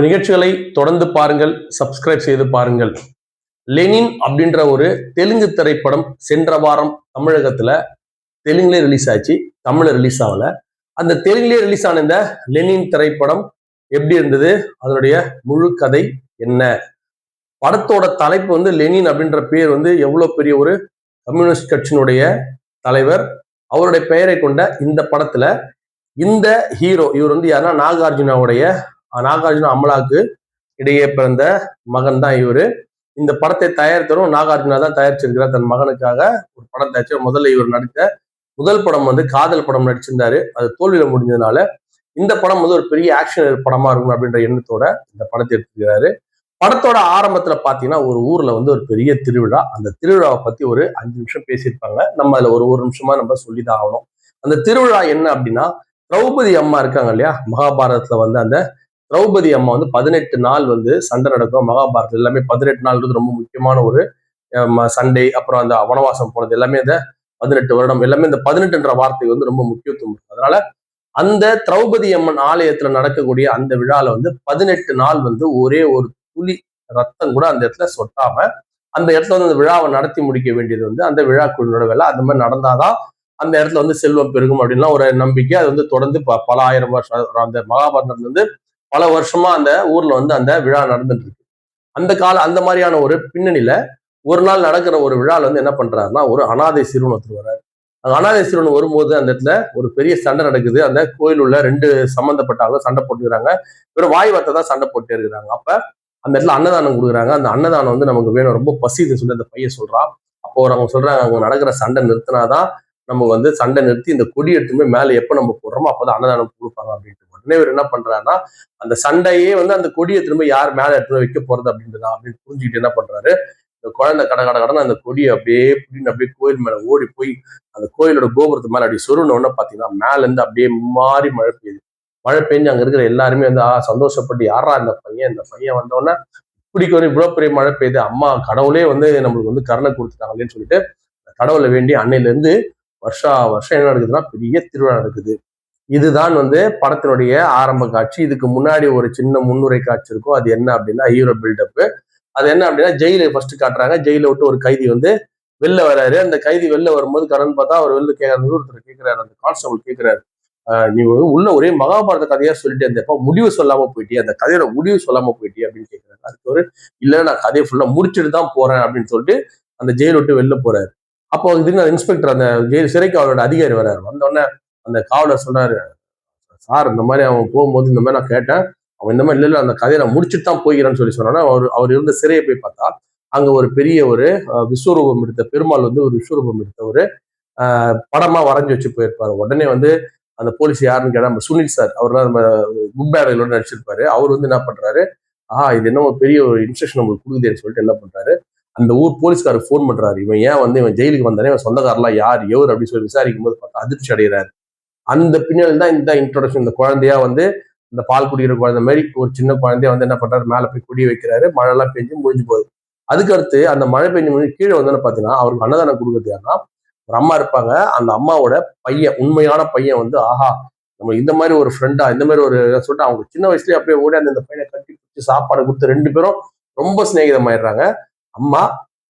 நிகழ்ச்சிகளை தொடர்ந்து பாருங்கள், சப்ஸ்கிரைப் செய்து பாருங்கள். லெனின் அப்படின்ற ஒரு தெலுங்கு திரைப்படம் சென்ற வாரம் தமிழகத்துல தெலுங்குலேயே ரிலீஸ் ஆச்சு, தமிழ்ல ரிலீஸ் ஆகல. அந்த தெலுங்குலேயே ரிலீஸ் ஆன இந்த லெனின் திரைப்படம் எப்படி இருந்தது, அதனுடைய முழு கதை என்ன? படத்தோட தலைப்பு வந்து லெனின் அப்படின்ற பேர் வந்து எவ்வளவு பெரிய ஒரு கம்யூனிஸ்ட் கட்சியினுடைய தலைவர், அவருடைய பெயரை கொண்ட இந்த படத்துல இந்த ஹீரோ இவர் வந்து யாருன்னா நாகார்ஜுனா அமலாக்கு இடையே பிறந்த மகன் தான் இவரு. இந்த படத்தை தயாரித்தரும் நாகார்ஜுனா தான் தயாரிச்சிருக்கிறார் தன் மகனுக்காக ஒரு படம் தயாரிச்சு. முதல்ல இவர் நடித்த முதல் படம் வந்து காதல் படம் நடிச்சிருந்தாரு, அது தோல்வியில முடிஞ்சதுனால இந்த படம் வந்து ஒரு பெரிய ஆக்ஷன் படமா இருக்கும் அப்படின்ற எண்ணத்தோட இந்த படத்தை எடுத்துக்கிறாரு. படத்தோட ஆரம்பத்துல பாத்தீங்கன்னா ஒரு ஊர்ல வந்து ஒரு பெரிய திருவிழா. அந்த திருவிழாவை பத்தி ஒரு 5 நிமிஷம் பேசியிருப்பாங்க. நம்ம அதுல ஒரு நிமிஷமா நம்ம சொல்லிதான் ஆகணும். அந்த திருவிழா என்ன அப்படின்னா, திரௌபதி அம்மா இருக்காங்க இல்லையா, மகாபாரதத்துல வந்து அந்த திரௌபதி அம்மா வந்து 18 நாள் வந்து சண்டை நடக்கும். மகாபாரதம் எல்லாமே 18 நாள் ரொம்ப முக்கியமான ஒரு சண்டை. அப்புறம் அந்த வனவாசம் போனது எல்லாமே இந்த 18 வருடம் எல்லாமே இந்த 18ன்ற வார்த்தை வந்து ரொம்ப முக்கியத்துவம். அதனால அந்த திரௌபதி அம்மன் ஆலயத்துல நடக்கக்கூடிய அந்த விழால வந்து 18 நாள் வந்து ஒரே ஒரு துளி ரத்தம் கூட அந்த இடத்துல சொட்டாம அந்த இடத்துல வந்து அந்த விழாவை நடத்தி முடிக்க வேண்டியது வந்து அந்த விழா குழுவோட வேலை. அந்த மாதிரி நடந்தாதான் அந்த இடத்துல வந்து செல்வம் பெருகும் அப்படின்லாம் ஒரு நம்பிக்கை. அது வந்து தொடர்ந்து பல ஆயிரம் வருஷம் அந்த மகாபாரதம் வந்து பல வருஷமா அந்த ஊர்ல வந்து அந்த விழா நடந்துட்டு இருக்கு. அந்த மாதிரியான ஒரு பின்னணியில ஒரு நாள் நடக்கிற ஒரு விழால வந்து என்ன பண்றாருன்னா, ஒரு அனாதை சிறுவன் ஒருத்தர் வர்றாரு. அந்த அனாதை சிறுவன் வரும்போது அந்த இடத்துல ஒரு பெரிய சண்டை நடக்குது. அந்த கோயில் உள்ள 2 சம்பந்தப்பட்டவங்க சண்டை போட்டுக்கிறாங்க. வெறும் வாய் வார்த்தை தான் சண்டை போட்டே இருக்கிறாங்க. அப்ப அந்த இடத்துல அன்னதானம் கொடுக்குறாங்க. அந்த அன்னதானம் வந்து நமக்கு வேணும், ரொம்ப பசின்னு சொல்லி அந்த பையன் சொல்றான். அப்போ அவங்க சொல்றாங்க, அங்க நடக்கிற சண்டை நிறுத்தினாதான் நம்ம வந்து சண்டை நிறுத்தி இந்த கொடி எடுத்துமே மேல எப்ப நம்ம போடுறோமோ அப்பதான் அன்னதானம் கொடுப்பாங்க அப்படின்ட்டு. உடனே இவர் என்ன பண்றாருன்னா, அந்த சண்டையே வந்து அந்த கொடியை திரும்ப யார் மேல எடுத்து வைக்க போறது அப்படின்றதா அப்படின்னு புரிஞ்சுக்கிட்டு என்ன பண்றாரு, இந்த குழந்தை கடன்னு அந்த கொடியை அப்படியே புடின்னு அப்படியே கோயில் மேல ஓடி போய் அந்த கோயிலோட கோபுரத்து மேல அப்படி சொருன உடனே பாத்தீங்கன்னா மேல இருந்து அப்படியே மாறி மழை பெய்யுது. மழை பெஞ்சு அங்க இருக்கிற எல்லாருமே வந்து சந்தோஷப்பட்டு, யாரா இந்த பையன் வந்தோடனே இப்படிக்கு ஒரு இவ்வளவு பெரிய மழை பெய்யுது, அம்மா கடவுளே வந்து நம்மளுக்கு வந்து கருணை கொடுத்துட்டாங்களேன்னு சொல்லிட்டு கடவுளை வேண்டி அன்னையில இருந்து வருஷம் என்ன நடக்குதுன்னா பெரிய திருவிழா நடக்குது. இதுதான் வந்து படத்தினுடைய ஆரம்ப காட்சி. இதுக்கு முன்னாடி ஒரு சின்ன முன்னுரை காட்சி இருக்கும். அது என்ன அப்படின்னா ஹீரோ பில்டப். அது என்ன அப்படின்னா, ஜெயில ஃபர்ஸ்ட் காட்டுறாங்க. ஜெயில விட்டு ஒரு கைதி வந்து வெளில வராரு. அந்த கைதி வெளில வரும்போது கடன் பார்த்தா அவர் வெளில ஒருத்தர் கேட்கிறாரு, அந்த கான்ஸ்டபிள் கேட்கிறாரு, நீ உள்ள ஒரே மகாபாரத கதையா சொல்லிட்டு இருந்தப்ப முடிவு சொல்லாம போயிட்டியா, அந்த கதையோட முடிவு சொல்லாம போயிட்டியா அப்படின்னு கேட்கிறாரு. அதுக்கு ஒரு இல்ல நான் கதையை ஃபுல்லா முடிச்சுட்டு தான் போறேன் அப்படின்னு சொல்லிட்டு அந்த ஜெயில விட்டு வெளில போறாரு. அப்போ திடீர்னு இன்ஸ்பெக்டர் அந்த சிறைக்கு அவரோட அதிகாரி வர்றாரு. வந்தோடனே அந்த காவலர் சொல்றாரு, சார் இந்த மாதிரி அவன் போகும்போது இந்த மாதிரி நான் கேட்டேன், அவன் இந்த மாதிரி இல்ல அந்த கதையை நான் முடிச்சுட்டு தான் போய்கிறேன்னு சொல்லி சொன்னா, அவர் இருந்த சிறையை போய் பார்த்தா அங்க ஒரு பெரிய ஒரு விஸ்வரூபம் எடுத்த பெருமாள் வந்து ஒரு விஸ்வரூபம் எடுத்த ஒரு படமா வரைஞ்சி வச்சு போயிருப்பாரு. உடனே வந்து அந்த போலீஸ் யாருன்னு கேட்டா நம்ம சுனில் சார், அவர் தான் நம்ம குட் பேடோட நடிச்சிருப்பாரு. அவர் வந்து என்ன பண்றாரு, இது என்ன பெரிய ஒரு இன்ஸ்ட்ரக்ஷன் நம்மளுக்கு கொடுக்குதுன்னு சொல்லிட்டு என்ன பண்றாரு, அந்த ஊர் போலீஸ்காரருக்கு போன் பண்றாரு. இவன் ஜெயிலுக்கு வந்தானே, இவன் சொந்தக்காரெல்லாம் எவர் அப்படின்னு சொல்லி விசாரிக்கும் போது பார்த்தா அதிர்ச்சி அடைகிறாரு. அந்த பின்னல் தான் இந்த இன்ட்ரோடக்ஷன். இந்த குழந்தையா வந்து இந்த பால் குடிக்கிற குழந்தை மாதிரி ஒரு சின்ன குழந்தைய வந்து என்ன பண்றாரு, மேல போய் குடிய வைக்கிறாரு. மழை எல்லாம் பெஞ்சு முடிஞ்சு போகுது. அதுக்கு அடுத்து அந்த மழை பெஞ்சு முடிஞ்சு கீழே வந்தோன்னு பாத்தீங்கன்னா அவருக்கு அன்னதானம் கொடுக்குறது யாருன்னா ஒரு அம்மா இருப்பாங்க. அந்த அம்மாவோட பையன், உண்மையான பையன் வந்து நம்ம இந்த மாதிரி ஒரு ஃப்ரெண்டா, இந்த மாதிரி ஒரு சொல்லிட்டு அவங்க சின்ன வயசுலயே அப்படியே ஓடி அந்த பையனை கட்டி பிடிச்சி சாப்பாடு கொடுத்து 2 பேரும் ரொம்ப சிநேகிதமாயிடுறாங்க. அம்மா,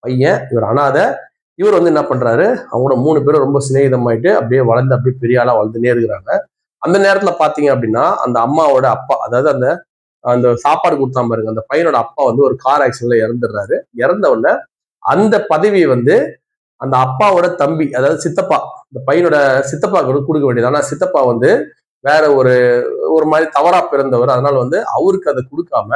பையன், இவர் அனாதை. இவர் வந்து என்ன பண்றாரு, அவங்களோட 3 பேரும் ரொம்ப சிநேகிதமாயிட்டு அப்படியே வளர்ந்து அப்படியே பெரிய ஆளா வளர்ந்துனே இருக்கிறாங்க. அந்த நேரத்துல பாத்தீங்க அப்படின்னா அந்த அம்மாவோட அப்பா, அதாவது அந்த அந்த சாப்பாடு கொடுத்தா பாருங்க, அந்த பையனோட அப்பா வந்து ஒரு கார் ஆக்சிடென்ட்ல இறந்துடுறாரு. இறந்த உடனே அந்த பதவியை வந்து அந்த அப்பாவோட தம்பி, அதாவது சித்தப்பா, இந்த பையனோட சித்தப்பா கொடுக்க வேண்டியது. ஆனா சித்தப்பா வந்து வேற ஒரு மாதிரி தவறா பிறந்தவர். அதனால வந்து அவருக்கு அதை கொடுக்காம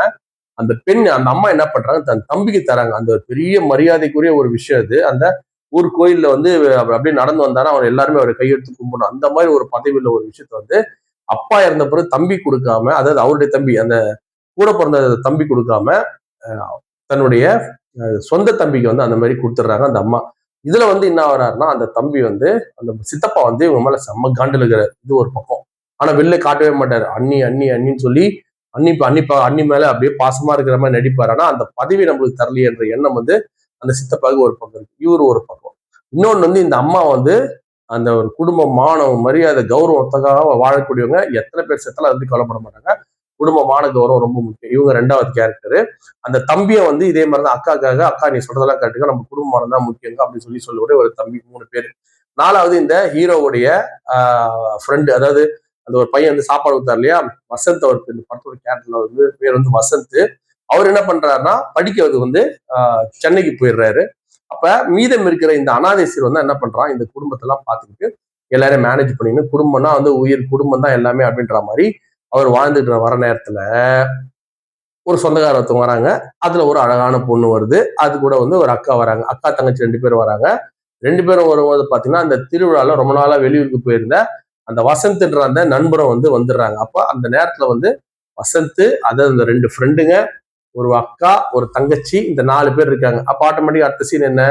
அந்த அந்த அம்மா என்ன பண்றாங்க, தன் தம்பிக்கு தராங்க. அந்த பெரிய மரியாதைக்குரிய ஒரு விஷயம் அது. அந்த ஊர் கோயில்ல வந்து அப்படியே நடந்து வந்தானா அவர் எல்லாருமே அவரை கையெடுத்து கும்பிடணும். அந்த மாதிரி ஒரு பதவியில் ஒரு விஷயத்த வந்து அப்பா இறந்த பிறகு தம்பி கொடுக்காம, அதாவது அவருடைய தம்பி, அந்த கூட பிறந்த தம்பி கொடுக்காம தன்னுடைய சொந்த தம்பிக்கு வந்து அந்த மாதிரி கொடுத்துட்றாங்க அந்த அம்மா. இதுல வந்து என்ன ஆகிறாருன்னா, அந்த தம்பி வந்து அந்த சித்தப்பா வந்து இவங்க மேல செம்ம காண்டில் இருக்கிறார். இது ஒரு பக்கம். ஆனா வெளில காட்டவே மாட்டாரு. அண்ணின்னு சொல்லி அண்ணி மேல அப்படியே பாசமா இருக்கிற மாதிரி நடிப்பாரு. ஆனா அந்த பதவி நம்மளுக்கு தரலையே என்ற எண்ணம் வந்து அந்த சித்தப்பாவுக்கு ஒரு பக்கம் இருக்கு. இவரு ஒரு பக்கம். இன்னொன்னு வந்து இந்த அம்மா வந்து அந்த ஒரு குடும்பம், மானம், மரியாதை, கௌரவத்துக்காக வாழக்கூடியவங்க. எத்தனை பேர் செத்தாலும் வந்து கவலைப்பட மாட்டாங்க. குடும்பமான கௌரவம் ரொம்ப முக்கியம். இவங்க 2வது கேரக்டர். அந்த தம்பியை வந்து இதே மாதிரிதான் அக்காக்காக, அக்கா நீ சொல்றதெல்லாம் கேட்டுக்க, நம்ம குடும்பமானம் தான் முக்கியங்க அப்படின்னு சொல்லக்கூடிய ஒரு தம்பி. 3 பேர். 4வது இந்த ஹீரோவுடைய ஃப்ரெண்டு, அதாவது அந்த ஒரு பையன் வந்து சாப்பாடு ஊத்தார் இல்லையா, வசந்த். அவர் இந்த படத்தோட கேரக்டர்ல வந்து பேர் வந்து வசந்த். அவர் என்ன பண்றாருன்னா படிக்கிறது வந்து சென்னைக்கு போயிடுறாரு. அப்ப மீதம் இருக்கிற இந்த அனாதை சிறு வந்து என்ன பண்றான், இந்த குடும்பத்தெல்லாம் பார்த்துக்கிட்டு எல்லாரையும் மேனேஜ் பண்ணிக்கணும். குடும்பம்னா வந்து உயிர், குடும்பம் தான் எல்லாமே அப்படின்ற மாதிரி அவர் வாழ்ந்துட்டு வர நேரத்துல ஒரு சொந்தக்கார ஒருத்தவங்க வராங்க. அதுல ஒரு அழகான பொண்ணு வருது. அது கூட வந்து ஒரு அக்கா வராங்க. அக்கா தங்கச்சி 2 பேரும் வராங்க. 2 பேரும் வரும்போது பாத்தீங்கன்னா அந்த திருவிழால ரொம்ப நாளா வெளியூருக்கு போயிருந்த அந்த வசந்த்ன்ற அந்த நண்பரும் வந்து வந்துடுறாங்க. அப்ப அந்த நேரத்துல வந்து வசந்த், அதாவது இந்த 2 ஃப்ரெண்டுங்க, ஒரு அக்கா, ஒரு தங்கச்சி, இந்த 4 பேர் இருக்காங்க. அப்ப ஆட்டோமேட்டிக் அடுத்த சீன் என்ன,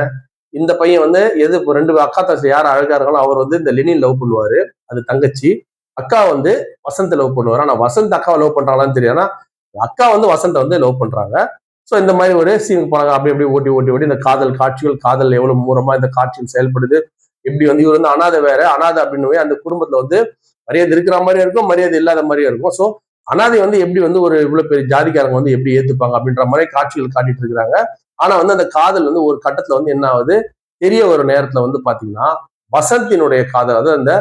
இந்த பையன் வந்து எது 2 அக்கா தங்கச்சி யார் அழகா இருக்காங்களோ அவர் வந்து இந்த லெனின் லவ் பண்ணுவாரு, அது தங்கச்சி. அக்கா வந்து வசந்த் லவ் பண்ணுவாரு. ஆனா வசந்த் அக்காவை லவ் பண்றாங்களான்னு தெரியும். ஆனா அக்கா வந்து வசந்த் வந்து லவ் பண்றாங்க. சோ இந்த மாதிரி ஒரு சீன் போனாங்க. அப்படி அப்படி ஓட்டி ஓட்டி ஓட்டி இந்த காதல் காட்சிகள், காதல் எவ்வளவு மூலமா இந்த காட்சிகள் செயல்படுது, எப்படி வந்து இவர் வந்து அனாதை வேற, அனாதை அப்படின்னு அந்த குடும்பத்துல வந்து மரியாதை இருக்கிற மாதிரியும் இருக்கும், மரியாதை இல்லாத மாதிரியும் இருக்கும். சோ அனாதை வந்து எப்படி வந்து ஒரு இவ்வளவு பெரிய ஜாதிக்காரங்க வந்து எப்படி ஏத்துப்பாங்க அப்படின்ற மாதிரி காட்சிகள் காட்டிட்டு இருக்கிறாங்க. ஆனா வந்து அந்த காதல் வந்து ஒரு கட்டத்துல வந்து என்ன ஆகுது, தெரிய ஒரு நேரத்துல வந்து பாத்தீங்கன்னா வசந்தினுடைய காதல், அதாவது அந்த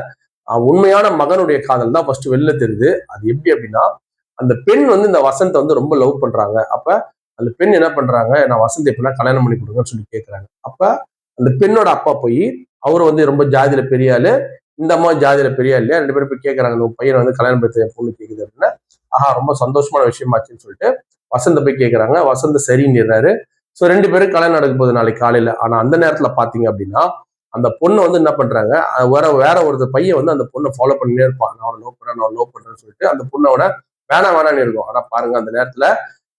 உண்மையான மகனுடைய காதல் தான் ஃபர்ஸ்ட் வெளில தெரியுது. அது எப்படி அப்படின்னா, அந்த பெண் வந்து இந்த வசந்த் வந்து ரொம்ப லவ் பண்றாங்க. அப்ப அந்த பெண் என்ன பண்றாங்க, நான் வசந்த் எப்படின்னா கல்யாணம் பண்ணி கொடுங்கன்னு சொல்லி கேட்கறாங்க. அப்ப அந்த பெண்ணோட அப்பா போய், அவரு வந்து ரொம்ப ஜாதியில பெரிய ஆளு, இந்த அம்மா ஜாதியில பெரிய ஆள் இல்லையா, 2 பேரும் போய் கேட்கறாங்க, உங்க பையனை வந்து கல்யாணம் பண்ணி என் பொண்ணு கேக்குது அப்படின்னா, ஆஹா ரொம்ப சந்தோஷமான விஷயமாச்சுன்னு சொல்லிட்டு வசந்த போய் கேட்கறாங்க. வசந்த சரின்னுறாரு. சோ 2 பேரும் கல்யாணம் நடக்க போகுது நாளைக்கு காலையில. ஆனா அந்த நேரத்துல பாத்தீங்க அப்படின்னா அந்த பொண்ணு வந்து என்ன பண்றாங்க, வேற ஒரு பையன் வந்து அந்த பொண்ணை ஃபாலோ பண்ணிட்டே இருப்பான். நான் லவ் பண்றேன், நான் லவ் பண்றேன்னு சொல்லிட்டு அந்த பொண்ணோட வேணாம் வேணான்னு இருக்கும். ஆனா பாருங்க அந்த நேரத்துல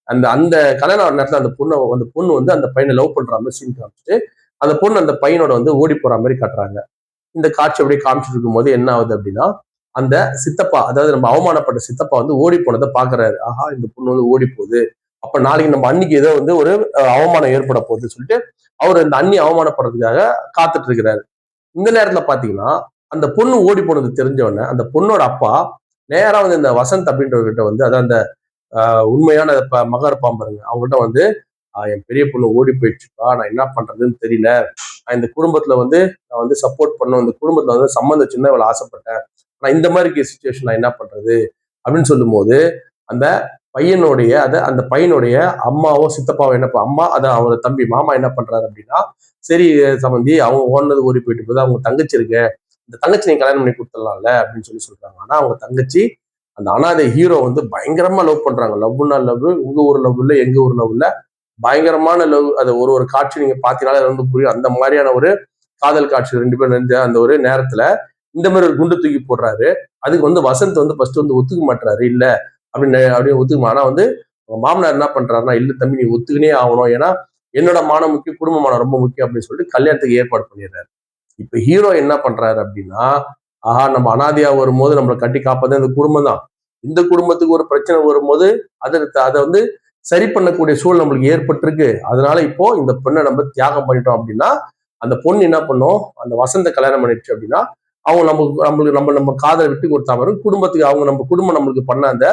அந்த அந்த கல்யாணம் ஆகிற நேரத்துல அந்த பொண்ணு வந்து அந்த பையனை லவ் பண்ற மாதிரி சீன் காமிச்சிட்டு அந்த பொண்ணு அந்த பையனோட வந்து ஓடி போற மாதிரி காட்டுறாங்க. இந்த காட்சி அப்படியே காமிச்சிட்டு இருக்கும் போது என்ன ஆகுது அப்படின்னா, அந்த சித்தப்பா, அதாவது நம்ம அவமானப்பட்ட சித்தப்பா வந்து ஓடி போனதை பாக்குறாரு. ஆஹா இந்த பொண்ணு வந்து ஓடி போகுது, அப்ப நாளைக்கு நம்ம அன்னைக்கு ஏதோ வந்து ஒரு அவமானம் ஏற்பட போகுதுன்னு சொல்லிட்டு அவர் இந்த அண்ணி அவமானப்படுறதுக்காக காத்துட்டு இருக்கிறாரு. இந்த நேரத்துல பாத்தீங்கன்னா அந்த பொண்ணு ஓடி போனது தெரிஞ்சவொடனே அந்த பொண்ணோட அப்பா நேரா வந்து இந்த வசந்த் அப்படின்றவர்கிட்ட வந்து, அதான் அந்த உண்மையான மகா இருப்பான் பாருங்க, அவங்ககிட்ட வந்து என் பெரிய பொண்ணு ஓடி போயிடுச்சுப்பா, நான் என்ன பண்றதுன்னு தெரியல, நான் இந்த குடும்பத்துல வந்து நான் வந்து சப்போர்ட் பண்ணும், இந்த குடும்பத்துல வந்து சம்மந்தம் சின்ன இவ்வளவு ஆசைப்பட்டேன், நான் இந்த மாதிரி சுச்சுவேஷன் நான் என்ன பண்றது அப்படின்னு சொல்லும் போது அந்த பையனுடைய அந்த பையனுடைய அம்மாவோ சித்தப்பாவோ என்ன அம்மா, அதான் அவரோட தம்பி மாமா என்ன பண்றாரு அப்படின்னா, சரி சம்பந்தி அவங்க ஓடினது ஓடி போயிட்டு போகுது, அவங்க தங்கச்சி இருக்கு, இந்த தங்கச்சி நீங்க கல்யாணம் பண்ணி கொடுத்துடலாம்ல அப்படின்னு சொல்லி சொல்றாங்க. ஆனா அவங்க தங்கச்சி அந்த அனாதை ஹீரோ வந்து பயங்கரமா லவ் பண்றாங்க. லவ்னா லவ், உங்க ஊர் லவ் இல்ல, எங்க ஊர் லவ் இல்ல, பயங்கரமான லவ். அது ஒரு ஒரு காட்சி நீங்க பாத்தீங்கன்னாலே வந்து புரியும். அந்த மாதிரியான ஒரு காதல் காட்சி 2 பேரும் நெஞ்ச அந்த ஒரு நேரத்துல இந்த மாதிரி ஒரு குண்டு தூக்கி போடுறாரு. அதுக்கு வந்து வசந்த் வந்து ஃபர்ஸ்ட் வந்து ஒத்துக்க மாட்டாரு. இல்ல அப்படின்னு ஒத்துக்குமா. ஆனா வந்து மாமனார் என்ன பண்றாருன்னா, இல்ல தம்பி நீ ஒத்துக்கினே ஆகணும், ஏன்னா என்னோட மானம் முக்கியம், குடும்ப மானம் ரொம்ப முக்கியம் அப்படின்னு சொல்லிட்டு கல்யாணத்துக்கு ஏற்பாடு பண்ணிடுறாரு. இப்ப ஹீரோ என்ன பண்றாரு அப்படின்னா, ஆஹா நம்ம அனாதையா வரும்போது நம்மளை கட்டி காப்பதே இந்த குடும்பம் தான், இந்த குடும்பத்துக்கு ஒரு பிரச்சனை வரும்போது அதை வந்து சரி பண்ணக்கூடிய சூழல் நம்மளுக்கு ஏற்பட்டிருக்கு, அதனால இப்போ இந்த பெண்ணை நம்ம தியாகம் பண்ணிட்டோம் அப்படின்னா அந்த பொண்ணு என்ன பண்ணும், அந்த வசந்த கல்யாணம் பண்ணிடுச்சு அப்படின்னா அவங்க நம்மளுக்கு நம்ம காதலை விட்டு கொடுத்தா வரும் குடும்பத்துக்கு, அவங்க நம்ம குடும்பம் நம்மளுக்கு பண்ண அந்த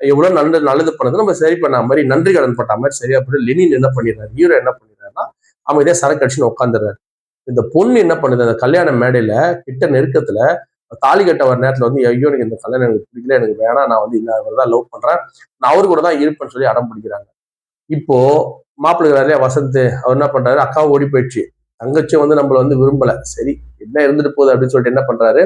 எவ்வளவு நல்லது பண்ணது நம்ம சரி பண்ண மாதிரி நன்றி கடன் பட்ட மாதிரி சரியா போய் லெனின் என்ன பண்ணிடுறாரு, ஹீரோ என்ன பண்ணிடுறாருன்னா அமைதியா சரக்கு அடிச்சுன்னு உட்காந்துறாரு. இந்த பொண்ணு என்ன பண்ணுது, அந்த கல்யாண மேடையில கிட்ட நெருக்கத்துல தாலி கட்ட வர நேரத்துல வந்து ஐயோ எனக்கு இந்த கல்யாணம் எனக்கு பிடிக்கல, எனக்கு வேணாம், நான் வந்து தான் லவ் பண்றேன், நான் அவரு கூட தான் இருப்பேன்னு சொல்லி அடம் பிடிக்கிறாங்க. இப்போ மாப்பிள்ளை நிறைய வசந்த் அவர் என்ன பண்றாரு, அக்கா ஓடி போயிடுச்சு, தங்கச்சி வந்து நம்மள வந்து விரும்பல, சரி என்ன இருந்துட்டு போகுது அப்படின்னு சொல்லிட்டு என்ன பண்றாரு,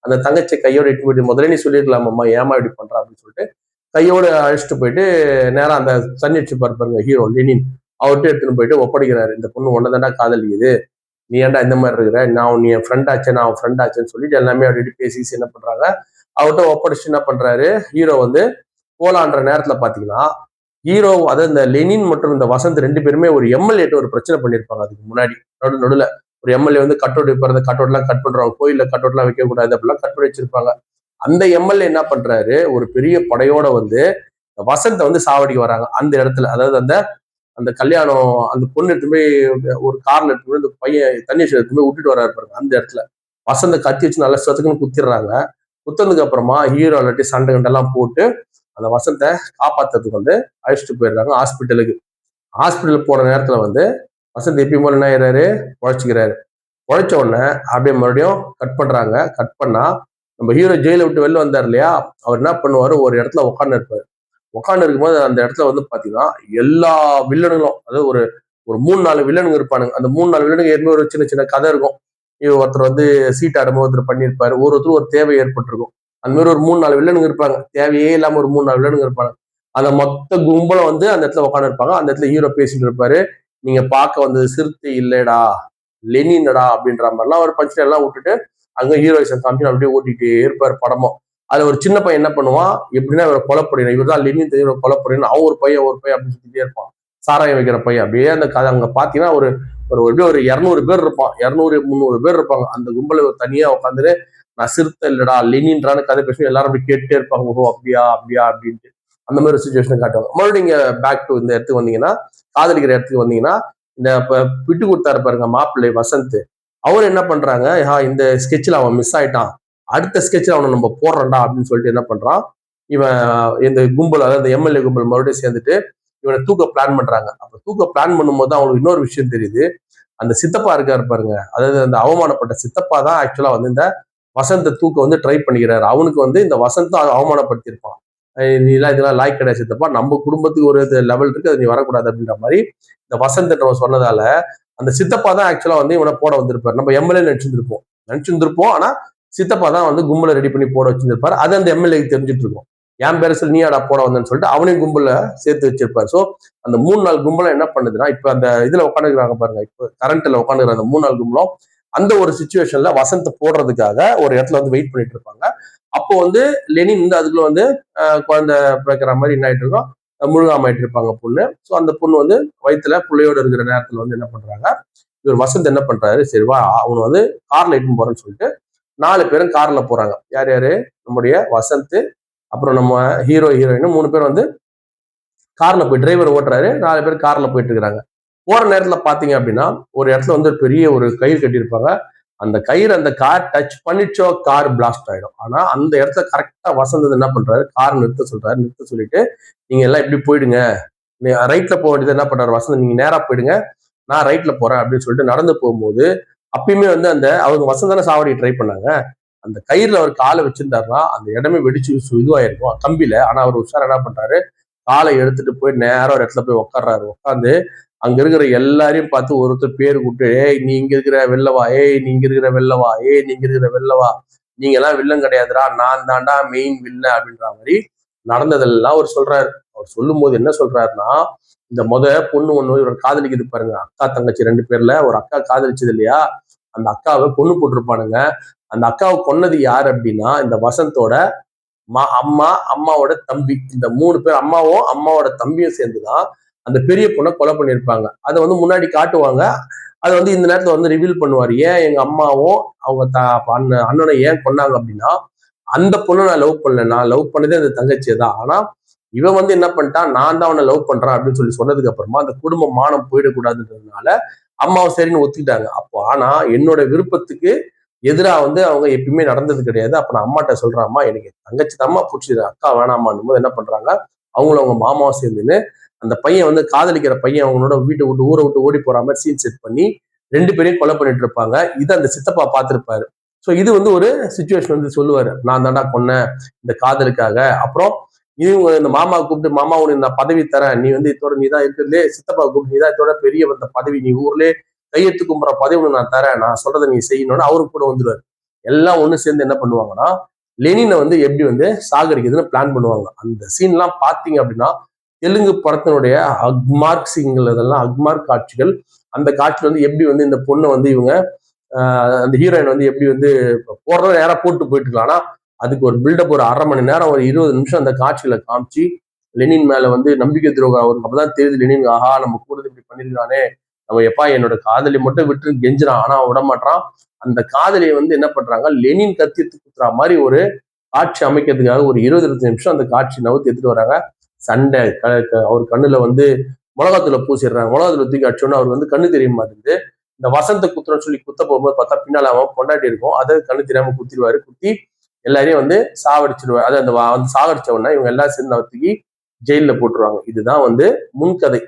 அந்த தங்கச்சி கையோட இட்டு போயிட்டு, முதல்ல நீ சொல்லிருக்கலாம் அம்மா ஏமா இப்படி பண்றா அப்படின்னு சொல்லிட்டு கையோட அழைச்சிட்டு போயிட்டு நேரா அந்த சன்னி வச்சு பாருங்க ஹீரோ லெனின், அவர்கிட்ட எடுத்துன்னு போயிட்டு ஒப்படைக்கிறாரு. இந்த பொண்ணு ஒன்னதாண்டா காதலிக்குது, நீ ஏன்டா இந்த மாதிரி இருக்கிற, நான் நீ என் ஃப்ரெண்ட் ஆச்சு, நான் அவன் ஃப்ரெண்ட் ஆச்சுன்னு சொல்லிட்டு எல்லாமே அப்படி பேசி என்ன பண்றாங்க, அவர்கிட்ட ஒப்படைச்சு என்ன பண்றாரு ஹீரோ வந்து போலான்ற நேரத்துல பாத்தீங்கன்னா ஹீரோ, அதாவது இந்த லெனின் மற்றும் இந்த வசந்த் 2 பேருமே ஒரு எம்எல்ஏ ஒரு பிரச்சனை பண்ணிருப்பாங்க. அதுக்கு முன்னாடி நடுல ஒரு எம்எல்ஏ வந்து கட்டோடு வைப்பாரு, அந்த கட்டோட் எல்லாம் கட் பண்றாங்க, கோயில்ல கட்டோட் எல்லாம் வைக்க கூடாது அப்படிலாம் கட் பண்ணி வச்சிருப்பாங்க. அந்த எம்எல்ஏ என்ன பண்றாரு, ஒரு பெரிய படையோட வந்து வசந்தை வந்து சாவடிக்க வராங்க அந்த இடத்துல. அதாவது அந்த அந்த கல்யாணம் அந்த பொண்ணு எடுத்து போய் ஒரு கார்ல எடுத்து போய் இந்த பையன் தண்ணீர் எடுத்து போய் விட்டுட்டு வராரு பாருங்க, அந்த இடத்துல வசந்த கத்தி வச்சு நல்லா சத்துக்குன்னு குத்திடுறாங்க. குத்துனதுக்கு அப்புறமா ஹீரோ இல்லாட்டி சண்டை கண்டெல்லாம் போட்டு அந்த வசந்தை காப்பாத்துறதுக்கு வந்து அழைச்சிட்டு போயிடுறாங்க ஹாஸ்பிட்டலுக்கு. ஹாஸ்பிட்டலுக்கு போற நேரத்துல வந்து வசந்த் எப்பயும் போல என்ன ஆயிடுறாரு, உழைச்சிக்கிறாரு. உழைச்ச உடனே அப்படியே மறுபடியும் கட் பண்றாங்க. கட் பண்ணா நம்ம ஹீரோ ஜெயில விட்டு வெளில வந்தார் இல்லையா, அவர் என்ன பண்ணுவாரு, ஒரு இடத்துல உட்காந்து இருப்பாரு. உட்காந்து இருக்கும்போது அந்த இடத்துல வந்து பாத்தீங்கன்னா எல்லா வில்லனுங்களும், அதாவது ஒரு ஒரு 3-4 வில்லனுங்க இருப்பானுங்க. அந்த 3-4 வில்லனுங்க ஏற்கனவே ஒரு சின்ன சின்ன கதை இருக்கும். ஒருத்தர் வந்து சீட்டாடும் ஒருத்தர் பண்ணியிருப்பாரு, ஒருத்தர் ஒரு தேவை ஏற்பட்டிருக்கும். அந்த மாதிரி ஒரு 3-4 வில்லனுங்க இருப்பாங்க. தேவையே இல்லாம ஒரு 3-4 வில்லனுங்க இருப்பாங்க. அந்த மொத்த கும்பலம் வந்து அந்த இடத்துல உட்காந்து இருப்பாங்க. அந்த இடத்துல ஹீரோ பேசிட்டு இருப்பாரு, நீங்க பார்க்க வந்தது சிறுத்தை இல்லடா, லெனின்டா அப்படின்ற மாதிரிலாம் ஒரு பஞ்ச் எல்லாம் விட்டுட்டு அங்க ஹீரோயிசம் காமிச்சு அப்படியே ஓட்டிட்டே இருப்பாரு படமும். அதுல ஒரு சின்ன பையன் என்ன பண்ணுவான், எப்படின்னா இவரை கொலை பண்ணிடணும், இவர் தான் லெனின் தெரியும், இவரை கொலை பண்ணிடணும், அவன் ஒரு பையன் அப்படின்னு சுத்திட்டே இருப்பான். சாராயம் வைக்கிற பையன். அப்படியே அந்த கதை அங்க பாத்தீங்கன்னா ஒரு ஒரு ஒரு 200 பேர் இருப்பான், 200-300 பேர் இருப்பாங்க. அந்த கும்பல தனியா உட்காந்துட்டு நான் சிறுத்தை இல்லடா லெனின்றான்னு கதை பேசி எல்லாரும் அப்படி கேட்டுட்டே இருப்பாங்க. ஓஹோ அப்படியா அப்படியா அப்படின்ட்டு அந்த மாதிரி ஒரு சுச்சுவேஷன் காட்டுவாங்க. மறுபடியும் நீங்க பேக் டு இந்த இடத்துக்கு வந்தீங்கன்னா, காதலிக்கிற இடத்துக்கு வந்தீங்கன்னா, இந்த விட்டு கொடுத்தாரு பாருங்க மாப்பிள்ளை வசந்த், அவர் என்ன பண்றாங்க, இந்த ஸ்கெட்ச்ல அவன் மிஸ் ஆயிட்டான், அடுத்த ஸ்கெட்ச்ல அவனை நம்ம போடுறோம்டா அப்படின்னு சொல்லிட்டு என்ன பண்றான், இவன் இந்த கும்பல், அதாவது எம்எல்ஏ கும்பல் மறுபடியும் சேர்ந்துட்டு இவனை தூக்க பிளான் பண்றாங்க. அப்ப தூக்க பிளான் பண்ணும்போது அவங்களுக்கு இன்னொரு விஷயம் தெரியுது, அந்த சித்தப்பா இருக்காரு பாருங்க, அதாவது அந்த அவமானப்பட்ட சித்தப்பா தான் ஆக்சுவலா வந்து இந்த வசந்த தூக்க வந்து ட்ரை பண்ணிக்கிறாரு. அவனுக்கு வந்து இந்த வசந்த் அவமானப்படுத்தி இருப்பான். நீ எல்லாம் இதெல்லாம் லாய்க் கிடையாது சித்தப்பா, நம்ம குடும்பத்துக்கு ஒரு லெவல் இருக்கு, அது நீ வரக்கூடாது அப்படின்ற மாதிரி இந்த வசந்த் சொன்னதால அந்த சித்தப்பா தான் ஆக்சுவலா வந்து இவனை போட வந்திருப்பாரு. நம்ம எம்எல்ஏ நினைச்சிருந்திருப்போம். ஆனா சித்தப்பா தான் வந்து கும்பலை ரெடி பண்ணி போட வச்சிருந்திருப்பாரு. அது அந்த எம்எல்ஏக்கு தெரிஞ்சுட்டு இருக்கும். என் பேரசல் நீ ஆடா போட வந்தேன்னு சொல்லிட்டு அவனையும் கும்பல சேர்த்து வச்சிருப்பாரு. சோ அந்த 3-4 கும்பலம் என்ன பண்ணுதுன்னா, இப்ப அந்த இதுல உட்காந்துக்கிறாங்க பாருங்க, இப்ப கரண்ட்ல உட்காந்துக்கிற அந்த 3-4 கும்பலம் அந்த ஒரு சுச்சுவேஷன்ல வசந்த் போடுறதுக்காக ஒரு இடத்துல வந்து வெயிட் பண்ணிட்டு இருப்பாங்க. அப்போ வந்து லெனின் வந்து அதுக்குள்ள வந்து குழந்தை பிறக்கிற மாதிரி என்ன ஆயிட்டு இருக்கோம், முழுகாம இருப்பாங்க பொண்ணு. ஸோ அந்த பொண்ணு வந்து வயிற்றுல பிள்ளையோட இருக்கிற நேரத்துல வந்து என்ன பண்றாங்க, இவர் வசந்த் என்ன பண்றாரு, சரி வா அவனை வந்து கார்ல இட்டுன்னு போறேன்னு சொல்லிட்டு 4 பேரும் கார்ல போறாங்க. யார் யாரு, நம்முடைய வசந்த், அப்புறம் நம்ம ஹீரோ ஹீரோயின் 3 பேர் வந்து கார்ல போய் டிரைவர் ஓட்டுறாரு, 4 பேர் கார்ல போயிட்டு இருக்காங்க. போற நேரத்துல பாத்தீங்க அப்படின்னா ஒரு இடத்துல வந்து பெரிய ஒரு கயிறு கட்டியிருப்பாங்க. அந்த கயிறு அந்த கார் டச் பண்ணிச்சோ கார் பிளாஸ்ட் ஆயிடும். ஆனா அந்த இடத்துல கரெக்டா வசந்தது என்ன பண்றாரு, கார் நிறுத்த சொல்றாரு. நிறுத்த சொல்லிட்டு நீங்க எல்லாம் இப்படி போயிடுங்க, ரைட்ல போக வேண்டியது என்ன பண்றாரு வசந்த், நீங்க நேரா போயிடுங்க, நான் ரைட்ல போறேன் அப்படின்னு சொல்லிட்டு நடந்து போகும்போது அப்பயுமே வந்து அந்த அவங்க வசந்த் தானே சாவடி ட்ரை பண்ணாங்க, அந்த கயிறுல அவர் காலை வச்சிருந்தாருன்னா அந்த இடமே வெடிச்சு இதுவாயிருக்கும் கம்பியில. ஆனா அவர் உஷார் என்ன பண்றாரு, காலை எடுத்துட்டு போய் நேரம் ஒரு இடத்துல போய் உட்கார்றாரு. உட்காந்து அங்க இருக்கிற எல்லாரையும் பார்த்து ஒருத்தர் பேரு கூப்பிட்டு, ஏய் நீ இங்க இருக்கிற வெள்ளவா, ஏய் நீ இங்க இருக்கிற வெள்ளவா, ஏய் நீ இங்க இருக்கிற வெள்ளவா, நீங்க எல்லாம் வில்லன் கிடையாதுடா, நான் தாண்டா மெயின் வில்லன் அப்படின்ற மாதிரி நடந்ததெல்லாம் அவர் சொல்றாரு. அவர் சொல்லும் போது என்ன சொல்றாருன்னா, இந்த பொண்ணு ஒண்ணு இவர் காதலிக்குது பாருங்க, அக்கா தங்கச்சி 2 பேர்ல ஒரு அக்கா காதலிச்சது இல்லையா, அந்த அக்காவை கொன்னு போட்டிருப்பானுங்க. அந்த அக்காவை கொன்னது யாரு அப்படின்னா இந்த வசந்தோட அம்மாவோட தம்பி. இந்த 3 பேர் அம்மாவும் அம்மாவோட தம்பியும் சேர்ந்துதான் அந்த பெரிய பொண்ணை கொலை பண்ணியிருப்பாங்க. அதை வந்து முன்னாடி காட்டுவாங்க. அதை வந்து இந்த நேரத்துல வந்து ரிவீல் பண்ணுவார், ஏன் எங்க அம்மாவும் அவங்க அண்ணனை ஏன் கொன்னாங்க அப்படின்னா, அந்த பொண்ணை நான் லவ் பண்ணல, நான் லவ் பண்ணதே அந்த தங்கச்சியை தான். ஆனா இவன் வந்து என்ன பண்ணிட்டான், நான் தான் அவனை லவ் பண்றான் அப்படின்னு சொல்லி சொன்னதுக்கு அப்புறமா அந்த குடும்ப மானம் போயிடக்கூடாதுன்றதுனால அம்மாவும் சரின்னு ஒத்துக்கிட்டாங்க. அப்போ ஆனா என்னோட விருப்பத்துக்கு எதிரா வந்து அவங்க எப்பயுமே நடந்தது கிடையாது. அப்ப நான் அம்மாட்ட சொல்றேன், அம்மா எனக்கு தங்கச்சி தாம்மா பிடிச்சது, அக்கா வேணாமான்னும் போது என்ன பண்றாங்க, அவங்களும் அவங்க மாமாவும் சேர்ந்துன்னு அந்த பையன் வந்து காதலிக்கிற பையன் அவங்களோட வீட்டை விட்டு ஊரை விட்டு ஓடி போற மாதிரி சீன் செட் பண்ணி 2 பேரையும் கொலை பண்ணிட்டு இருப்பாங்க. இதை அந்த சித்தப்பா பார்த்திருப்பாரு. ஸோ இது வந்து ஒரு சுச்சுவேஷன் வந்து சொல்லுவாரு, நான் தாண்டா கொன்னேன் இந்த காதலுக்காக. அப்புறம் இவங்க இந்த மாமாவை கூப்பிட்டு, மாமா உனக்கு நான் பதவி தரேன், நீ வந்து இதோட நீ தான் இருக்கிறதுலே சித்தப்பா கூப்பிட்டு, நீ தான் இதோட பெரிய வந்த பதவி, நீ ஊர்லயே கையெழுத்து கும்புற பதவி நான் தரேன், நான் சொல்றதை நீ செய்யணும்னு அவரும் கூட வந்துருவாரு. எல்லாம் ஒண்ணு சேர்ந்து என்ன பண்ணுவாங்கன்னா, லெனினை வந்து எப்படி வந்து சாகடிக்கிறதுன்னு பிளான் பண்ணுவாங்க. அந்த சீன் எல்லாம் பாத்தீங்க அப்படின்னா தெலுங்கு படத்தினுடைய அக்மார்க் சீன்கள், அதெல்லாம் அக்மார்க் காட்சிகள். அந்த காட்சியில் வந்து எப்படி வந்து இந்த பொண்ணை வந்து இவங்க அந்த ஹீரோயின் வந்து எப்படி வந்து போடுறத நேரம் போட்டு போயிட்டு இருக்கலாம். ஆனா அதுக்கு ஒரு பில்டப் ஒரு 1/2 மணி நேரம் ஒரு 20 நிமிஷம் அந்த காட்சியில காமிச்சு லெனின் மேல வந்து நம்பிக்கை துரோகம் அவருக்கு அப்பதான் தெரியுது, லெனின் ஆஹா நம்ம கூட இப்படி பண்ணிருக்கானே, நம்ம எப்பா என்னோட காதலி மட்டும் விட்டு கெஞ்சிரான், ஆனா விட மாட்டான். அந்த காதலியை வந்து என்ன பண்றாங்க, லெனின் கத்தி குத்துற மாதிரி ஒரு காட்சி அமைக்கிறதுக்காக ஒரு 20-25 நிமிஷம் அந்த காட்சி நவுத்தி எடுத்துட்டு வராங்க. சண்டை, அவர் கண்ணுல வந்து மிளகாத்தூளை பூசிடுறாங்க. மிளகாத்தூளை தூக்கி அடிச்சோன்னு அவர் வந்து கண்ணு தெரிய மாட்டேங்குது. இந்த வசந்த குத்துறன்னு சொல்லி குத்த போகும்போது பார்த்தா பின்னால அவன் பொண்டாட்டி இருக்கும், அதை கண்ணு தெரியாம குத்திடுவாரு. குத்தி எல்லாரையும் வந்து சாவடிச்சிருவாரு. அது அந்த வந்து சாகடிச்ச உடனே இவங்க எல்லாம் சேர்ந்து தூக்கி ஜெயில போட்டுருவாங்க. இதுதான் வந்து முன்கதை.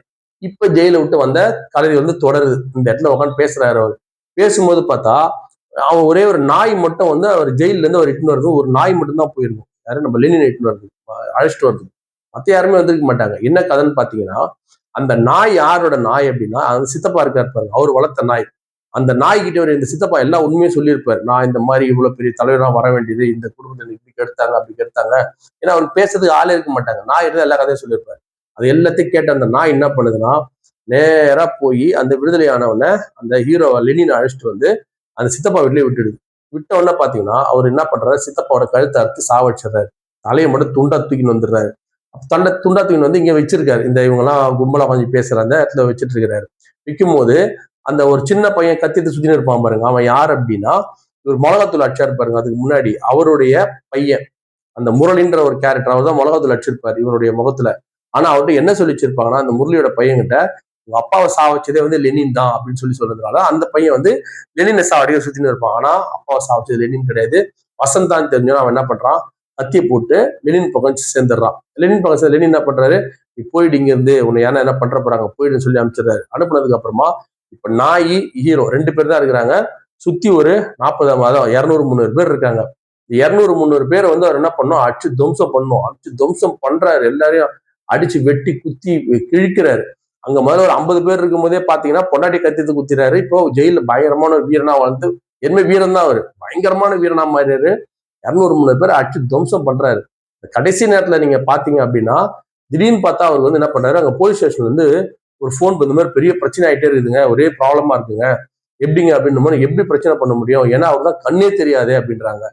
இப்ப ஜெயில விட்டு வந்த கதை வந்து தொடருது. இந்த இடத்துல உட்காந்து பேசுறாரு அவர். பேசும்போது பார்த்தா அவன் ஒரே ஒரு நாய் மட்டும் வந்து அவர் ஜெயில இருந்து அவர் இட்டுன்னு வருது. ஒரு நாய் மட்டும் தான் போயிருக்கும். யாரும் நம்ம லெனின் இட்டுன்னு வருது, அழைச்சிட்டு வருது. மத்த யாருமே வந்திருக்க மாட்டாங்க. என்ன கதைன்னு பாத்தீங்கன்னா, அந்த நாய் யாரோட நாய் அப்படின்னா, அந்த சித்தப்பா இருக்காரு பாருங்க, அவர் வளர்த்த நாய். அந்த நாய்கிட்ட ஒரு இந்த சித்தப்பா எல்லா உண்மையும் சொல்லியிருப்பாரு. நான் இந்த மாதிரி இவ்வளவு பெரிய தலைவரா வர வேண்டியது, இந்த குடும்பத்தை இப்படி கெடுத்தாங்க அப்படி கெடுத்தாங்க. ஏன்னா அவருக்கு பேசுறதுக்கு ஆளே இருக்க மாட்டாங்க. நாய் இருந்தா எல்லா கதையும் சொல்லியிருப்பாரு. அது எல்லாத்தையும் கேட்ட அந்த நாய் என்ன பண்ணுதுன்னா, நேரா போய் அந்த விடுதலை ஆனவன அந்த ஹீரோ லெனின் அழைச்சிட்டு வந்து அந்த சித்தப்பா வீட்லயே விட்டுடுது. விட்ட உடனே பாத்தீங்கன்னா அவர் என்ன பண்றாரு, சித்தப்பாவோட கழுத்தை அறுத்து சாவடிச்சிடுறாரு. தலையை மட்டும் துண்டா தூக்கின்னு வந்துடுறாரு. துண்டா தூக்கின்னு வந்து இங்க வச்சிருக்காரு. இந்த இவங்க எல்லாம் கும்பலா கொஞ்சம் பேசுற அந்த இடத்துல வச்சிட்டு இருக்கிறாரு. விற்கும் போது அந்த ஒரு சின்ன பையன் கத்தியத்தை சுத்தின்னு இருப்பான் பாருங்க, அவன் யார் அப்படின்னா இவர் மிளகாத்தூள் அடிச்சாரு பாருங்க. அதுக்கு முன்னாடி அவருடைய பையன் அந்த முரளின்ற ஒரு கேரக்டர், அவர் தான் மிளகாத்தூள் அடிச்சிருப்பாரு இவருடைய முகத்துல. ஆனா அவர்கிட்ட என்ன சொல்லி வச்சிருப்பாங்கன்னா, அந்த முரளியோட பையன்கிட்ட உங்க அப்பாவை சாவச்சதே வந்து லெனின் தான் அப்படின்னு சொல்லி சொல்றதுனால அந்த பையன் வந்து லெனினை சாவடிக்க சுத்தின்னு இருப்பான். ஆனா அப்பாவை சாவச்சது லெனின் கிடையாது, வசந்த் தான் தெரிஞ்சோம். அவன் என்ன பண்றான், கத்தியை போட்டு லெனின் பக்கம் சேர்ந்துடுறான். லெனின் பக்கம் லெனின் என்ன பண்றாரு, நீ போயிடு இங்க இருந்து, உன்னை யானை என்ன பண்ற போறாங்க போயிடுன்னு சொல்லி அனுப்பிச்சிடுறாரு. அனுப்புனதுக்கு அப்புறமா இப்ப நாய் ஹீரோ 2 பேர் தான் இருக்கிறாங்க. சுத்தி ஒரு 40 மாதம் 200-300 பேர் இருக்காங்க. 200-300 பேரை வந்து அவர் என்ன பண்ணும், அடிச்சு துவம்சம் பண்ணும். அடிச்சு துவம்சம் பண்றாரு. எல்லாரையும் அடிச்சு வெட்டி குத்தி கிழிக்கிறாரு. அங்க முதல்ல ஒரு 50 பேர் இருக்கும் போதே பாத்தீங்கன்னா பொண்டாட்டி கத்தியத்தை குத்திறாரு. இப்போ ஜெயில பயங்கரமான ஒரு வீரனா வந்து என்ன வீரன் தான் அவரு, பயங்கரமான வீரனா மாறிறாரு. 200-300 பேர் அடிச்சு துவம்சம் பண்றாரு. கடைசி நேரத்துல நீங்க பாத்தீங்க அப்படின்னா திடீர்னு பார்த்தா அவர் வந்து என்ன பண்றாரு, அங்க போலீஸ் ஸ்டேஷன்ல இருந்து ஒரு போன் இந்த மாதிரி பெரிய பிரச்சனை ஆயிட்டே இருக்குதுங்க, ஒரே ப்ராப்ளமா இருக்குங்க, எப்படிங்க அப்படின்னு. எப்படி பிரச்சனை பண்ண முடியும், ஏன்னா அவர் தான் கண்ணே தெரியாது அப்படின்றாங்க.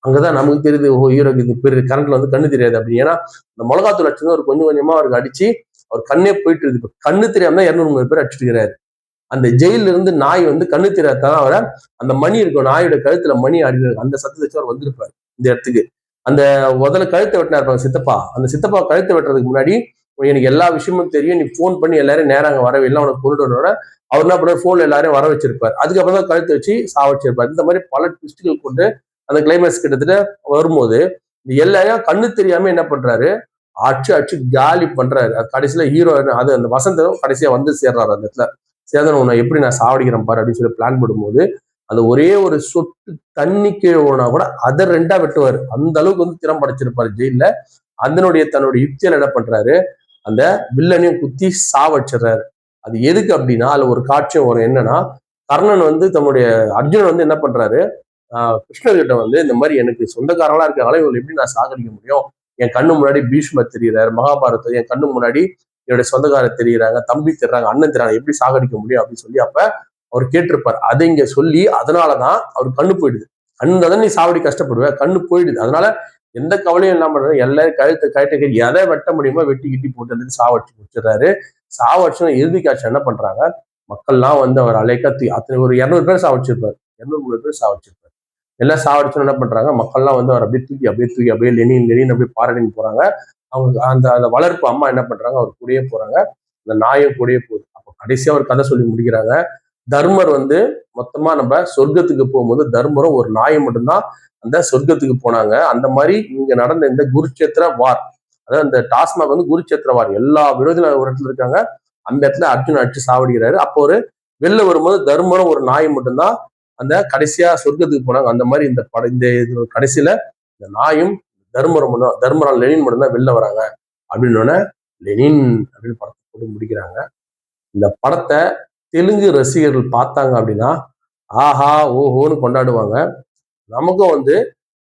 அங்கதான் நமக்கு தெரியுது, ஓ ஹீரோக்கு இது பெரிய கரண்ட்ல வந்து கண்ணு தெரியாது அப்படின்னு. ஏன்னா இந்த மிளகாத்தூள் அடிச்சது ஒரு கொஞ்சம் கொஞ்சமா அவருக்கு அடிச்சு அவர் கண்ணே போயிட்டு இருக்கு. கண்ணு தெரியாம தான் 200-300 பேர் அடிச்சுட்டு இருக்கிறாரு. அந்த ஜெயில இருந்து நாய் வந்து கண்ணு தெரியாதான் அவரை அந்த மணி இருக்கும், நாயோட கழுத்துல மணி அடி அந்த சத்தத்தை வச்சு அவர் வந்திருப்பாரு இந்த இடத்துக்கு. அந்த முதல்ல கழுத்தை வெட்டினா இருப்பாங்க சித்தப்பா, அந்த சித்தப்பா கழுத்தை வெட்டுறதுக்கு முன்னாடி எனக்கு எல்லா விஷயமும் தெரியும், நீ போன் பண்ணி எல்லாரும் நேரம் அங்க வரவே இல்லை, அவனுக்கு கொண்டு வரனோட அவர் என்ன பண்ணார், போன்ல எல்லாரையும் வர வச்சிருப்பாரு. அதுக்கப்புறம் தான் கழுத்தை வச்சு சாவச்சிருப்பாரு. இந்த மாதிரி பல ட்விஸ்டுகள் கொண்டு அந்த கிளைமேக்ஸ் கிட்டத்தட்ட வரும்போது எல்லாரையும் கண்ணு தெரியாம என்ன பண்றாரு, அடிச்சு அடிச்சு காலி பண்றாரு. கடைசியில ஹீரோ அது அந்த வசந்தம் கடைசியா வந்து சேர்றாரு. அந்த இடத்துல சேர்ந்து உன்னை எப்படி நான் சாவடிக்கிறேன் பாரு அப்படின்னு சொல்லி பிளான் பண்ணும்போது அந்த ஒரே ஒரு சொட்டு தண்ணி கீழே ஓனா கூட அதை 2ஆ வெட்டுவாரு. அந்த அளவுக்கு வந்து திறம் படைச்சிருப்பாரு ஜெயில. அதனுடைய தன்னுடைய யுக்தியில என்ன பண்றாரு, அந்த வில்லனையும் குத்தி சாவடிச்சிடுறாரு. அது எதுக்கு அப்படின்னா அதுல ஒரு காட்சியம் வரும். என்னன்னா கர்ணன் வந்து தன்னுடைய அர்ஜுனன் வந்து என்ன பண்றாரு, கிருஷ்ணர்கிட்ட வந்து இந்த மாதிரி எனக்கு சொந்தக்காரங்களா இருக்காங்களா, இவங்களை எப்படி நான் சாகடிக்க முடியும், என் கண்ணு முன்னாடி பீஷ்மர் தெரியுறாரு, மகாபாரதம் என் கண்ணு முன்னாடி என்னுடைய சொந்தக்காரர் தெரியுறாங்க, தம்பி தெரிறாங்க, அண்ணன் தெரிறாங்க, எப்படி சாகடிக்க முடியும் அப்படின்னு சொல்லி அப்ப அவர் கேட்டிருப்பார். அதை இங்க சொல்லி அதனாலதான் அவர் கண்ணு போயிடுது. கண்ணு தான் நீ சாவடி கஷ்டப்படுவ, கண்ணு போயிடுது. அதனால எந்த கவலையும் என்ன பண்றாரு, எல்லாரும் கழுத்தை எதை வெட்ட முடியுமோ வெட்டி கிட்டி போட்டு சாவடிச்சு முடிச்சிடுறாரு. சாவடிச்சு இறுதி காட்சி என்ன பண்றாங்க, மக்கள்லாம் வந்து அவர் அலைக்க அத்தனை ஒரு 200 பேர் சாவடிச்சிருப்பாரு, 200-300 பேர் சாவடிச்சிருப்பாரு. எல்லாம் சாவடிச்சோன்னு என்ன பண்றாங்க, மக்கள்லாம் வந்து அவர் அப்படியே லெனின் அப்படியே பாராட்டின்னு போறாங்க. அவங்க அந்த அந்த வளர்ப்பு அம்மா என்ன பண்றாங்க, அவர் கூடயே போறாங்க. அந்த நாயும் கூடயே போகுது. அப்போ கடைசியா ஒரு கதை சொல்லி முடிக்கிறாங்க. தர்மர் வந்து மொத்தமா நம்ம சொர்க்கத்துக்கு போகும்போது தர்மரும் ஒரு நாயை மட்டும்தான் அந்த சொர்க்கத்துக்கு போனாங்க. அந்த மாதிரி இங்க நடந்த இந்த குருச்சேத்திர வார், அதாவது அந்த டாஸ்மாக் வந்து குருச்சேத்திர வார், எல்லா விரோதிகளும் ஒரு இடத்துல இருக்காங்க. அந்த இடத்துல அர்ஜுன் அடிச்சு சாவடிக்கிறாரு. அப்போ ஒரு வெளில வரும்போது தர்மரும் ஒரு நாய் மட்டும்தான் அந்த கடைசியா சொர்க்கத்துக்கு போனாங்க. அந்த மாதிரி இந்த படம் இந்த கடைசியில இந்த நாயும் தர்மரால் லெனின் மட்டும்தான் வெளில வராங்க அப்படின்னு லெனின் அப்படின்னு படத்தை போட்டு முடிக்கிறாங்க. இந்த படத்தை தெலுங்கு ரசிகர்கள் பார்த்தாங்க அப்படின்னா ஆஹா ஓஹோன்னு கொண்டாடுவாங்க. நமக்கும் வந்து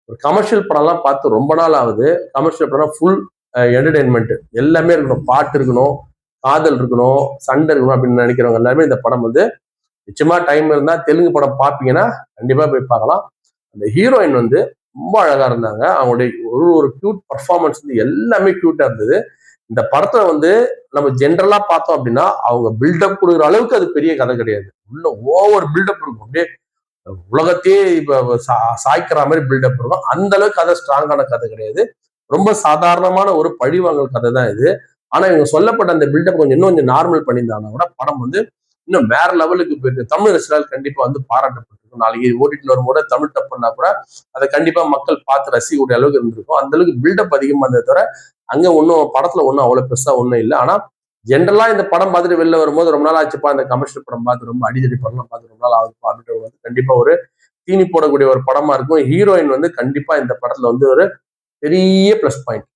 ஒரு கமர்ஷியல் படம்லாம் பார்த்து ரொம்ப நாள் ஆகுது. கமர்ஷியல் படம் ஃபுல் என்டர்டைன்மெண்ட் எல்லாமே இருக்கணும், பாட்டு இருக்கணும், காதல் இருக்கணும், சண்டை இருக்கணும் அப்படின்னு நினைக்கிறவங்க எல்லாருமே இந்த படம் வந்து நிச்சயமா டைம் இருந்தா தெலுங்கு படம் பார்ப்பீங்கன்னா கண்டிப்பா போய் பார்க்கலாம். அந்த ஹீரோயின் வந்து ரொம்ப அழகா இருந்தாங்க. அவங்களுடைய ஒரு ஒரு கியூட் பர்ஃபார்மன்ஸ் வந்து எல்லாமே கியூட்டா இருந்தது. இந்த படத்துல வந்து நம்ம ஜென்ரலா பார்த்தோம் அப்படின்னா அவங்க பில்டப் கொடுக்குற அளவுக்கு அது பெரிய கதை கிடையாது. உள்ள ஓவர் பில்டப் இருக்கும், அப்படியே உலகத்தையே இப்ப சாய்க்கிற மாதிரி பில்டப் இருக்கும். அந்த அளவுக்கு கதை ஸ்ட்ராங்கான கதை கிடையாது. ரொம்ப சாதாரணமான ஒரு பழிவாங்கல் கதை தான் இது. ஆனா இவங்க சொல்லப்பட்ட அந்த பில்டப் கொஞ்சம் இன்னும் கொஞ்சம் நார்மல் பண்ணியிருந்தாங்கன்னா கூட படம் வந்து இன்னும் வேற லெவலுக்கு போயிருக்கு. தமிழ் ரசிகர்கள் கண்டிப்பா வந்து பாராட்டப்பட்டிருக்கும். நாளைக்கு ஓடிட்டு வரும் கூட தமிழ் டப் பண்ணா கூட அதை கண்டிப்பா மக்கள் பார்த்து ரசிக்கக்கூடிய அளவுக்கு இருந்திருக்கும். அந்த அளவுக்கு பில்டப் அதிகமா இருந்ததை தவிர அங்க ஒன்றும் படத்துல ஒன்றும் அவ்வளவு பெருசா ஒன்றும் இல்லை. ஆனா ஜென்ரலா இந்த படம் பார்த்துட்டு வெளில வரும்போது ரொம்ப நாள் ஆச்சுப்பா இந்த கமர்ஷியல் படம் பார்த்து, ரொம்ப அடிதடி படம்லாம் பார்த்து ரொம்ப நாள் ஆகுதுப்பா அப்படின்றது வந்து கண்டிப்பா ஒரு தீனி போடக்கூடிய ஒரு படமா இருக்கும். ஹீரோயின் வந்து கண்டிப்பா இந்த படத்துல வந்து ஒரு பெரிய பிளஸ் பாயிண்ட்.